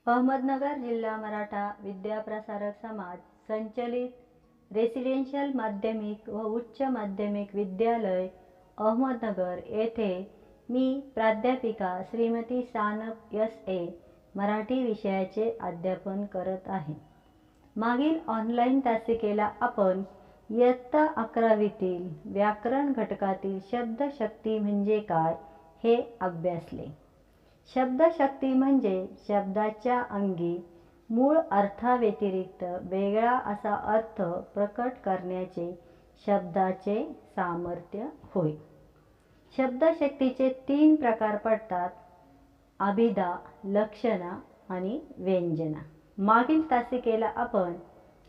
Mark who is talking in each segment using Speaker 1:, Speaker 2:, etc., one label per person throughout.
Speaker 1: अहमदनगर जिल्हा मराठा विद्याप्रसारक समाज संचलित रेसिडेन्शियल माध्यमिक व उच्च माध्यमिक विद्यालय अहमदनगर येथे मी प्राध्यापिका श्रीमती सानप S.A. मराठी विषयाचे अध्यापन करत आहे। मागील ऑनलाईन तासिकेला आपण इयत्ता 11वीतील व्याकरण घटकातील शब्दशक्ती म्हणजे काय हे अभ्यासले। शब्दशक्ती म्हणजे शब्दाच्या अंगी मूळ अर्थाव्यतिरिक्त वेगळा असा अर्थ प्रकट करण्याचे शब्दाचे सामर्थ्य होय। शब्दशक्तीचे 3 प्रकार पडतात: अभिधा, लक्षणा आणि व्यंजना। मागील तासिकेला आपण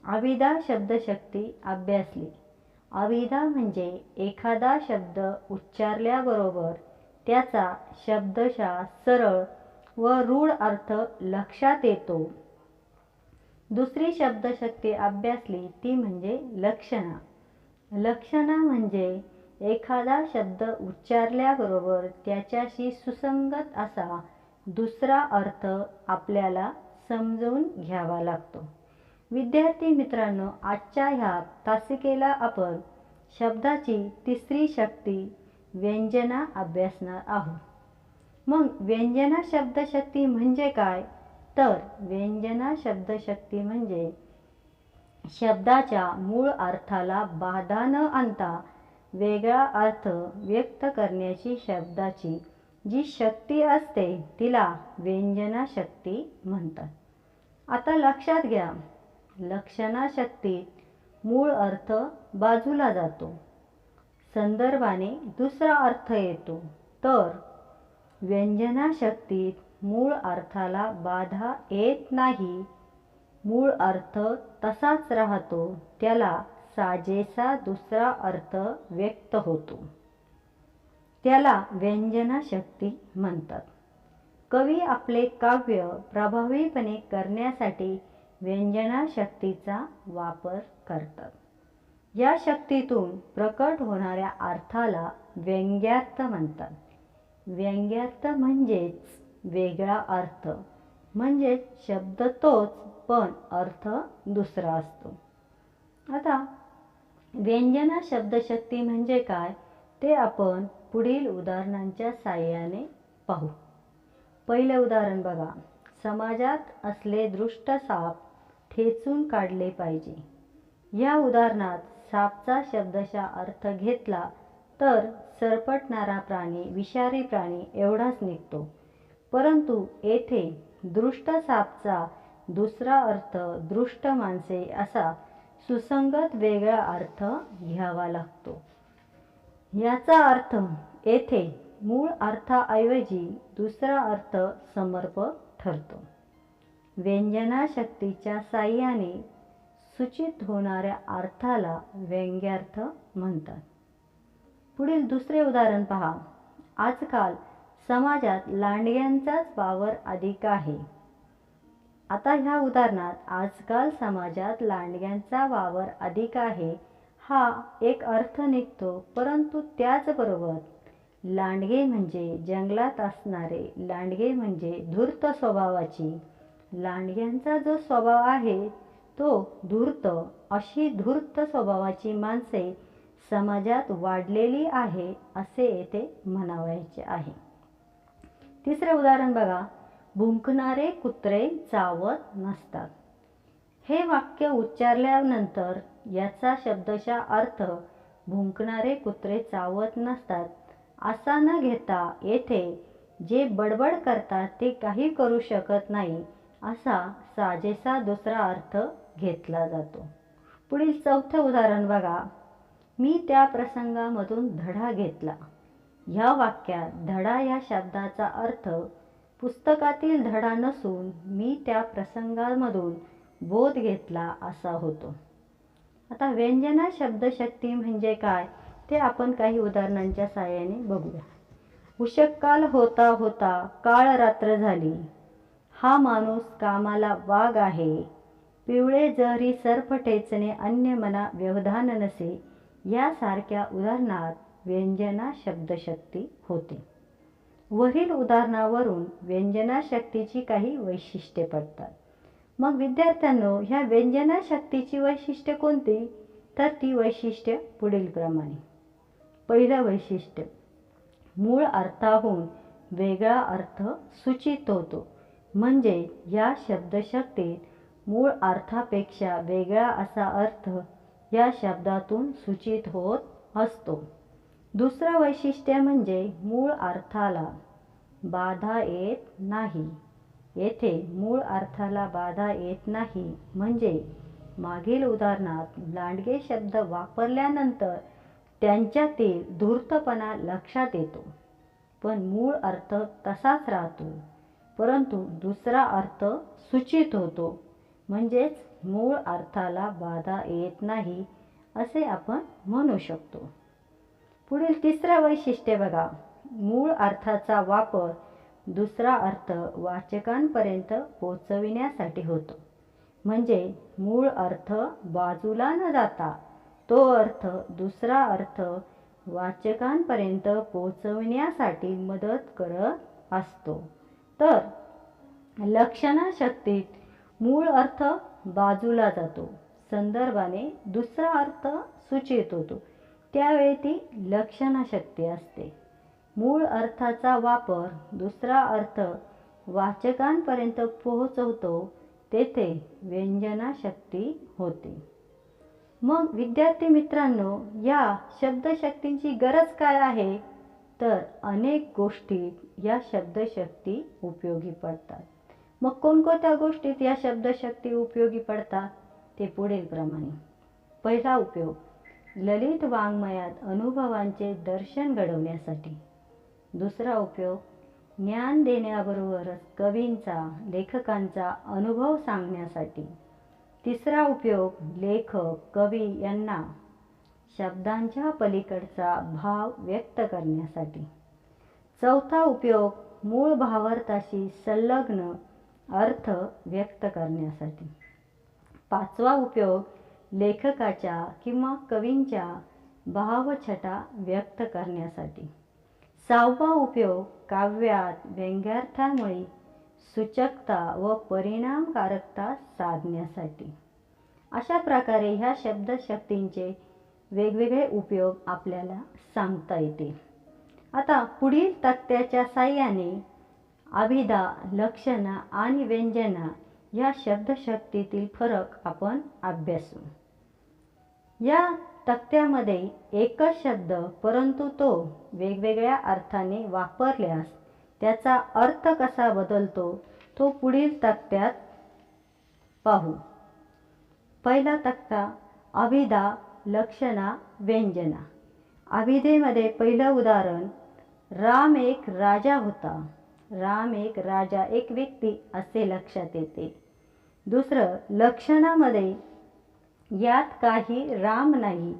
Speaker 1: अभिधा शब्दशक्ती अभ्यासली। अभिधा म्हणजे एखादा शब्द उच्चारल्याबरोबर त्याचा शब्दशः सरळ व रूढ अर्थ लक्षात येतो। दुसरी शब्दशक्ती अभ्यासली ती म्हणजे लक्षणा। लक्षणा म्हणजे एखादा शब्द उच्चारल्याबरोबर त्याच्याशी सुसंगत असा दुसरा अर्थ आपल्याला समजून घ्यावा लागतो। विद्यार्थी मित्रांनो, आजच्या ह्या तासिकेला आपण शब्दाची तिसरी शक्ती व्यंजना अभ्यासणार आहोत। मग व्यंजना शब्दशक्ती म्हणजे काय? तर व्यंजना शब्दशक्ती म्हणजे शब्दाच्या मूळ अर्थाला बाधा न आणता वेगळा अर्थ व्यक्त करण्याची शब्दाची जी शक्ती असते तिला व्यंजना शक्ती म्हणतात। आता लक्षात घ्या, लक्षणा शक्तीत मूळ अर्थ बाजूला जातो, संदर्भाने दुसरा अर्थ येतो, तर व्यंजना शक्तीत मूळ अर्थाला बाधा येत नाही, मूळ अर्थ तसाच राहतो, त्याला साजेसा दुसरा अर्थ व्यक्त होतो, त्याला व्यंजना शक्ती म्हणतात। कवी आपले काव्य प्रभावीपणे करण्यासाठी व्यंजना शक्तीचा वापर करतात। या शक्तीतून प्रकट होणाऱ्या अर्थाला व्यंग्यार्थ म्हणतात। व्यंग्यार्थ म्हणजेच वेगळा अर्थ, म्हणजेच शब्द तोच पण अर्थ दुसरा असतो। आता व्यंजना शब्दशक्ती म्हणजे काय ते आपण पुढील उदाहरणांच्या साहाय्याने पाहू। पहिले उदाहरण बघा, समाजात असले दृष्ट साप ठेचून काढले पाहिजे। या उदाहरणात सापचा शब्दशः अर्थ घेतला तर सरपटणारा प्राणी, विषारी प्राणी एवढाच निघतो, परंतु येथे दृष्ट सापचा दुसरा अर्थ दृष्ट माणसे असा सुसंगत वेगळा अर्थ घ्यावा लागतो। याचा अर्थ येथे मूळ अर्थाऐवजी दुसरा अर्थ समर्पक ठरतो। व्यंजना शक्तीच्या साहाय्याने सूचित होणाऱ्या अर्थाला व्यंग्यार्थ म्हणतात। पुढील दुसरे उदाहरण पहा। आजकाल समाजात लांडग्यांचाच वावर अधिक आहे। आता ह्या उदाहरणात आजकाल समाजात लांडग्यांचा वावर अधिक आहे हा एक अर्थ निघतो, परंतु त्याचबरोबर लांडगे म्हणजे जंगलात असणारे, लांडगे म्हणजे धूर्त स्वभावाची, लांडग्यांचा जो स्वभाव आहे तो धूर्त, अशी धूर्त स्वभावाची माणसे समाजात वाढलेली आहे असे येथे म्हणावयाचे आहे। तिसरे उदाहरण बघा, भुंकणारे कुत्रे चावत नसतात। हे वाक्य उच्चारल्यानंतर याचा शब्दशः अर्थ भुंकणारे कुत्रे चावत नसतात असा न घेता येथे जे बडबड करतात ते काही करू शकत नाही असा साजेसा दुसरा अर्थ घेतला जातो। पुढील चौथे उदाहरण बघा, मी त्या प्रसंगामधून धडा घेतला। ह्या वाक्यात धडा या शब्दाचा अर्थ पुस्तकातील धडा नसून मी त्या प्रसंगामधून बोध घेतला असा होतो। आता व्यंजना शब्दशक्ती म्हणजे काय ते आपण काही उदाहरणांच्या साहाय्याने बघूया। उषःकाल होता होता काळ रात्र झाली, हा माणूस कामाला वाघ आहे, पिवळे जरी सर्प ठेचणे अन्य मना व्यवधान नसे, यासारख्या उदाहरणात व्यंजना शब्दशक्ती होते। वरील उदाहरणावरून व्यंजना शक्तीची काही वैशिष्ट्ये पडतात. मग विद्यार्थ्यांनो, ह्या व्यंजना शक्तीची वैशिष्ट्ये कोणती? तर ती वैशिष्ट्ये पुढीलप्रमाणे. पहिलं वैशिष्ट्य, मूळ अर्थाहून वेगळा अर्थ सूचित होतो. म्हणजे या शब्दशक्तीत मूळ अर्थापेक्षा वेगळा असा अर्थ या शब्दातून सूचित होत असतो. दुसरं वैशिष्ट्य म्हणजे मूळ अर्थाला बाधा येत नाही. येथे मूळ अर्थाला बाधा येत नाही म्हणजे मागील उदाहरणात लांडगे शब्द वापरल्यानंतर त्यांच्यातील धूर्तपणा लक्षात येतो, पण मूळ अर्थ तसाच राहतो, परंतु दुसरा अर्थ सूचित होतो. म्हणजेच मूळ अर्थाला बाधा येत नाही असे आपण म्हणू शकतो. पुढील तिसरं वैशिष्ट्य बघा, मूळ अर्थाचा वापर दुसरा अर्थ वाचकांपर्यंत पोचविण्यासाठी होतो. म्हणजे मूळ अर्थ बाजूला न जाता तो अर्थ दुसरा अर्थ वाचकांपर्यंत पोचविण्यासाठी मदत करत असतो. तर लक्षणा शक्तीत मूळ अर्थ बाजूला जातो, संदर्भाने दुसरा अर्थ सूचित होतो, त्यावेळी ती लक्षणा शक्ती असते. मूळ अर्थाचा वापर दुसरा अर्थ वाचकांपर्यंत पोहोचवतो, तेथे व्यंजना शक्ती होते. मग विद्यार्थी मित्रांनो, या शब्दशक्तींची गरज काय आहे? तर अनेक गोष्टीत या शब्दशक्ती उपयोगी पडतात. मग कोणकोणत्या गोष्टीत या शब्दशक्ती उपयोगी पडतात ते पुढील प्रमाणे. पहिला उपयोग, ललित वाङ्मयात अनुभवांचे दर्शन घडवण्यासाठी. दुसरा उपयोग, ज्ञान देण्याबरोबरच कवींचा, लेखकांचा अनुभव सांगण्यासाठी. तिसरा उपयोग, लेखक, कवी यांना शब्दांच्या पलीकडचा भाव व्यक्त करण्यासाठी. चौथा उपयोग, मूळ भावार्थाशी संलग्न अर्थ व्यक्त करण्यासाठी. पाचवा उपयोग, लेखकाच्या किंवा कवींच्या भावछटा व्यक्त करण्यासाठी. सहावा उपयोग, काव्यात व्यंग्यार्थामुळे सूचकता व परिणामकारकता साधण्यासाठी. अशा प्रकारे ह्या शब्दशक्तींचे वेगवेगळे उपयोग आपल्याला सांगता येतील. आता पुढील तक्त्याच्या साहाय्याने अभिधा, लक्षणा आणि व्यंजना या शब्दशक्तीतील फरक आपण अभ्यासू. या तक्त्यामध्ये एकच शब्द परंतु तो वेगवेगळ्या अर्थाने वापरल्यास त्याचा अर्थ कसा बदलतो तो पुढील तक्त्यात पाहू. पहिला तक्ता, अभिधा, लक्षणा, व्यंजना. अभिधेमध्ये पहिलं उदाहरण, राम एक राजा होता. राम एक राजा, एक व्यक्ती असे लक्षात येते. दुसरं, लक्षणामध्ये यात काही राम नाही,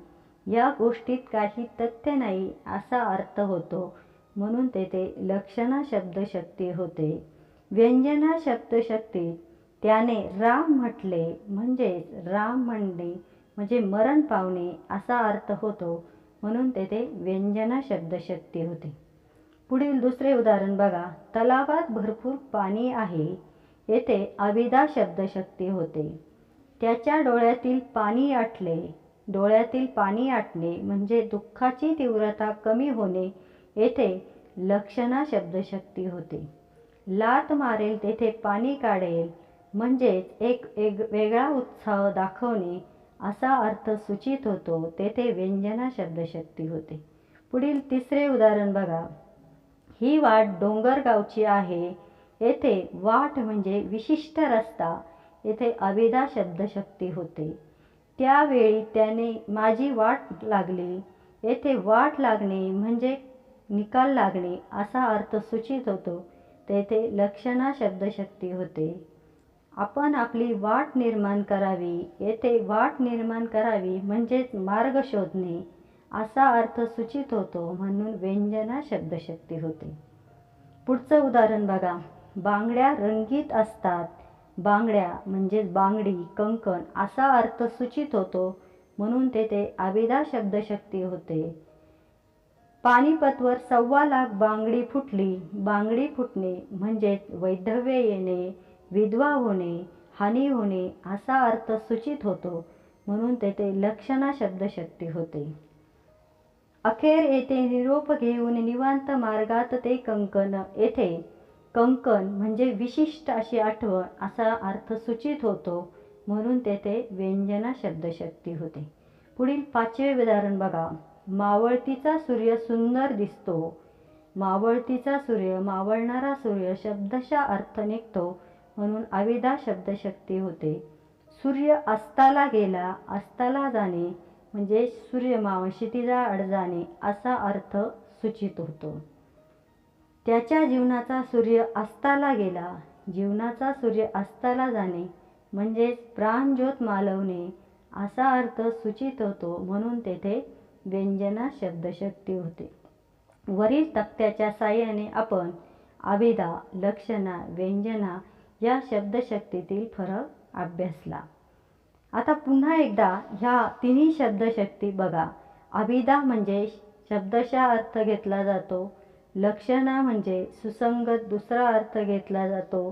Speaker 1: या गोष्टीत काही तथ्य नाही असा अर्थ होतो, म्हणून तेथे लक्षणा शब्दशक्ती होते. व्यंजना शब्दशक्तीत त्याने राम म्हटले म्हणजेच राम म्हणणे म्हणजे मरण पावणे असा अर्थ होतो, म्हणून तेथे व्यंजना शब्दशक्ती होते. पुढील दुसरे उदाहरण बघा, तलावात भरपूर पाणी आहे. येथे अभिधा शब्दशक्ती होते. त्याच्या डोळ्यातील पाणी आटले. डोळ्यातील पाणी आटणे म्हणजे दुःखाची तीव्रता कमी होणे. येथे लक्षणा शब्दशक्ती होते. लात मारेल तेथे पाणी काढेल म्हणजेच एक वेगळा उत्साह दाखवणे असा अर्थ सूचित होतो, तेथे व्यंजना शब्दशक्ती होते. पुढील तिसरे उदाहरण बघा, ही वाट डोंगरगावची आहे. येथे वाट म्हणजे विशिष्ट रस्ता. येथे अभिधा शब्दशक्ती होते. त्यावेळी त्याने माझी वाट लागली. येथे वाट लागणे म्हणजे निकाल लागणे असा अर्थ सूचित होतो, तेथे लक्षणा शब्दशक्ती होते. आपण आपली वाट निर्माण करावी. येथे वाट निर्माण करावी म्हणजेच मार्ग शोधणे असा अर्थ सूचित होतो, म्हणून व्यंजना शब्दशक्ती होते. पुढचं उदाहरण बघा, बांगड्या रंगीत असतात. बांगड्या म्हणजेच बांगडी, कंकण असा अर्थ सूचित होतो, म्हणून तेथे अभिधा शब्दशक्ती होते. पानिपतवर 1,25,00,000 बांगडी फुटली. बांगडी फुटणे म्हणजेच वैधव्य येणे, विधवा होणे, हानी होणे असा अर्थ सूचित होतो, म्हणून तेथे लक्षणा शब्दशक्ती होते. अखेर येथे निरोप घेऊन निवांत मार्गात ते कंकण. येथे कंकण म्हणजे विशिष्ट अशी आठवण असा अर्थ सूचित होतो, म्हणून तेथे व्यंजना शब्दशक्ती होते. पुढील 5वे उदाहरण बघा. मावळतीचा सूर्य सुंदर दिसतो. मावळतीचा सूर्य, मावळणारा सूर्य शब्दशः अर्थ निघतो, म्हणून अविदा शब्दशक्ती होते. सूर्य अस्ताला गेला. अस्ताला जाणे म्हणजे क्षितिजा आड जाणे असा अर्थ सूचित होतो. त्याच्या जीवनाचा सूर्य अस्ताला गेला. जीवनाचा सूर्य अस्ताला जाणे म्हणजेच प्राणज्योत मालवणे असा अर्थ सूचित होतो, म्हणून तेथे व्यंजना शब्दशक्ती होते. वरील तक्त्याच्या साहाय्याने आपण अभिधा, लक्षणा, व्यंजना या शब्दशक्तीतील फरक अभ्यासला. आता पुन्हा एकदा ह्या तिन्ही शब्दशक्ती बघा. अभिधा म्हणजे शब्दशः अर्थ घेतला जातो. लक्षणा म्हणजे सुसंगत दुसरा अर्थ घेतला जातो.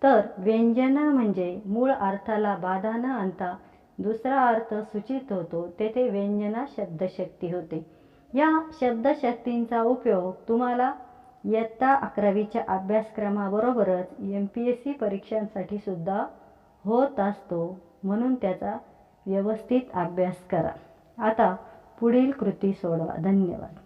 Speaker 1: तर व्यंजना म्हणजे मूळ अर्थाला बाधा न आणता दुसरा अर्थ सूचित होतो, तेथे व्यंजना शब्दशक्ती होते. या शब्दशक्तींचा उपयोग तुम्हाला इयत्ता 11वीच्या अभ्यासक्रमाबरोबरच MPSC परीक्षांसाठी सुद्धा होत असतो, म्हणून त्याचा व्यवस्थित अभ्यास करा. आता पुढील कृती सोडवा. धन्यवाद.